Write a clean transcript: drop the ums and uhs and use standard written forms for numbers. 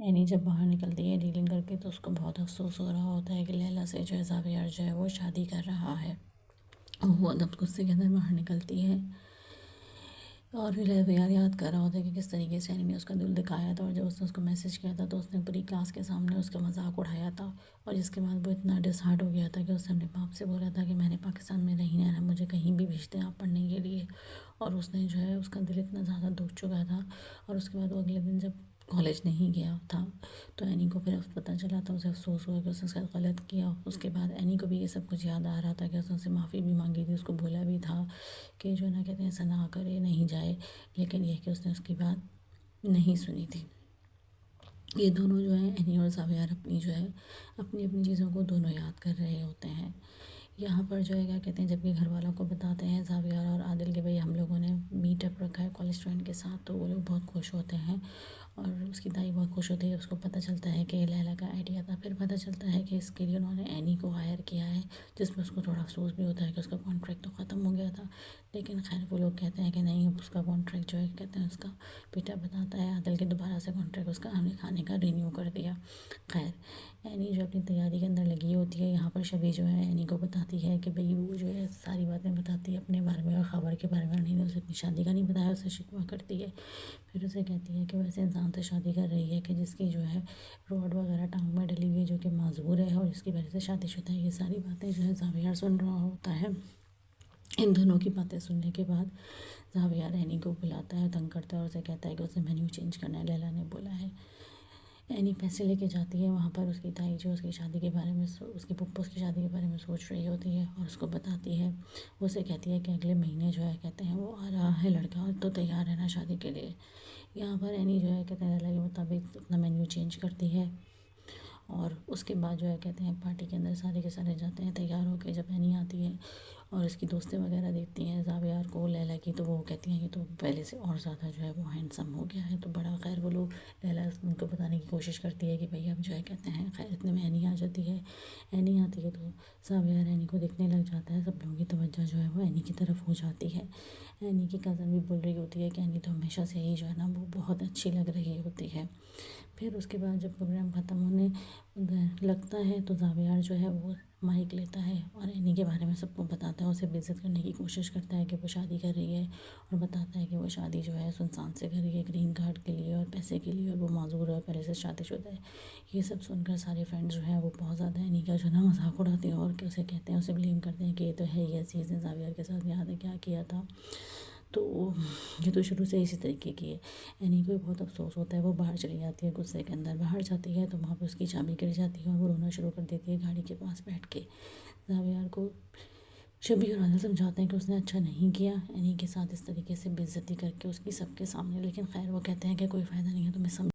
Any جب باہر نکلتی ہے ڈیلنگ کر کے تو اس کو بہت افسوس ہو رہا ہوتا ہے کہ لیلا سے جو ہے زاویار جو ہے وہ شادی کر رہا ہے۔ وہ ادب غصے کے اندر باہر نکلتی ہے اور زاویار یاد کر رہا ہوتا ہے کہ کس طریقے سے اینی نے اس کا دل دکھایا تھا، اور جب اس نے اس کو میسج کیا تھا تو اس نے پوری کلاس کے سامنے اس کا مذاق اڑایا تھا، اور جس کے بعد وہ اتنا ڈس ہارٹ ہو گیا تھا کہ اس نے اپنے باپ سے بولا تھا کہ میں نے پاکستان میں نہیں رہنا، مجھے کہیں بھی بھیج دیں آپ پڑھنے کے لیے۔ اور اس نے جو ہے اس کا دل اتنا زیادہ دکھ چکا تھا، اور اس کے بعد وہ اگلے دن جب کالج نہیں گیا تھا تو اینی کو پھر پتہ چلا تھا، اسے افسوس ہوا کہ اس نے ساتھ غلط کیا۔ اس کے بعد اینی کو بھی یہ سب کچھ یاد آ رہا تھا کہ اس نے اسے معافی بھی مانگی تھی، اس کو بولا بھی تھا کہ جو ہے نا کہتے ہیں ایسا نہ کرے، نہیں جائے، لیکن یہ کہ اس نے اس کی بات نہیں سنی تھی۔ یہ دونوں جو ہیں اینی اور زاویار اپنی جو ہے اپنی اپنی چیزوں کو دونوں یاد کر رہے ہوتے ہیں۔ یہاں پر جو ہے کیا کہتے ہیں جب کہ گھر والوں کو بتاتے ہیں زاویار اور عادل کہ بھئی ہم لوگوں نے میٹ اپ رکھا ہے کالج فرینڈ کے ساتھ، تو وہ لوگ بہت خوش ہوتے ہیں اور اس کی دائی بہت خوش ہوتی ہے۔ اس کو پتہ چلتا ہے کہ یہ لیلا کا آئیڈیا تھا، پھر پتہ چلتا ہے کہ اس کے لیے انہوں نے اینی کو ہائر کیا ہے، جس میں اس کو تھوڑا افسوس بھی ہوتا ہے کہ اس کا کانٹریکٹ تو ختم ہو گیا تھا، لیکن خیر وہ لوگ کہتے ہیں کہ نہیں، اب اس کا کانٹریکٹ جو ہے کہتے ہیں اس کا بیٹا بتاتا ہے عادل کے دوبارہ سے کانٹریکٹ اس کا ہم نے کھانے کا رینیو کر دیا۔ خیر اینی جو اپنی تیاری کے اندر لگی ہوتی ہے، یہاں پر شبی جو ہے اینی کو بتاتی ہے کہ بھئی وہ جو ہے ساری باتیں بتاتی ہے اپنے بارے میں اور خبر کے بارے میں، اور نہیں اسے اپنی شادی کا نہیں بتایا، اسے شکوہ کرتی ہے۔ پھر اسے کہتی ہے کہ وہ ایسے انسان سے شادی کر رہی ہے کہ جس کی جو ہے روڈ وغیرہ ٹانگ میں ڈلی ہوئی ہے، جو کہ معذور ہے اور جس کی وجہ سے شادی شدہ ہے۔ یہ ساری باتیں جو ہے زاویار سن رہا ہوتا ہے۔ ان دونوں کی باتیں سننے کے بعد زاویار اینی کو بلاتا ہے، تنگ کرتا ہے اور اسے کہتا ہے کہ اسے مینیو چینج کرنا ہے، لیلا نے بولا ہے۔ اینی پیسے لے کے جاتی ہے وہاں پر، اس کی تائی جو اس کی شادی کے بارے میں اس کی پھپھو اس کی شادی کے بارے میں سوچ رہی ہوتی ہے اور اس کو بتاتی ہے۔ وہ اسے کہتی ہے کہ اگلے مہینے جو ہے کہتے ہیں وہ آ رہا ہے لڑکا، تو تیار رہنا شادی کے لیے۔ یہاں پر اینی جو ہے کہتے ہیں لیلا کے مطابق اپنا مینیو چینج کرتی ہے، اور اس کے بعد جو ہے کہتے ہیں پارٹی کے اندر سارے کے سارے جاتے ہیں تیار ہو کے۔ جب اینی آتی ہے اور اس کی دوستیں وغیرہ دیکھتی ہیں زاویار کو لیلا کی، تو وہ کہتی ہیں یہ تو پہلے سے اور زیادہ جو ہے وہ ہینڈسم ہو گیا ہے، تو بڑا خیر وہ لوگ لیلا ان کو بتانے کی کوشش کرتی ہے کہ بھئی اب جو ہے کہتے ہیں خیر اتنے میں اینی آ جاتی ہے۔ اینی آتی ہے تو زاویار اینی کو دیکھنے لگ جاتا ہے، سب لوگوں کی توجہ جو ہے وہ اینی کی طرف ہو جاتی ہے۔ اینی کی کزن بھی بول رہی ہوتی ہے کہ اینی تو ہمیشہ سے ہی جو ہے نا وہ بہت اچھی لگ رہی ہوتی ہے۔ پھر اس کے بعد جب پروگرام ختم ہونے لگتا ہے تو زاویار جو ہے وہ مائک لیتا ہے اور اینی کے بارے میں سب کو بتاتا ہے، اسے بے عزت کرنے کی کوشش کرتا ہے کہ وہ شادی کر رہی ہے، اور بتاتا ہے کہ وہ شادی جو ہے سنسان سے کر رہی ہے، گرین کارڈ کے لیے اور پیسے کے لیے، اور وہ معذور ہے اور پہلے سے شادی شدہ ہے۔ یہ سب سن کر سارے فرینڈز جو ہیں وہ بہت زیادہ اینی کا جو ہے نا مذاق اڑاتے ہیں اور کہ اسے کہتے ہیں، اسے بلیم کرتے ہیں کہ یہ تو ہے ہی ایسی، اس نے زاویار کے ساتھ یاد ہے کیا کیا تھا، تو یہ تو شروع سے اسی طریقے کی ہے۔ اینی کو بہت افسوس ہوتا ہے، وہ باہر چلی جاتی ہے غصے کے اندر، باہر جاتی ہے تو وہاں پہ اس کی چابی گر جاتی ہے اور وہ رونا شروع کر دیتی ہے گاڑی کے پاس بیٹھ کے۔ زاویار کو شبی اور عادل سمجھاتے ہیں کہ اس نے اچھا نہیں کیا اینی کے ساتھ اس طریقے سے بے عزتی کر کے اس کی سب کے سامنے، لیکن خیر وہ کہتے ہیں کہ کوئی فائدہ نہیں ہے، تمہیں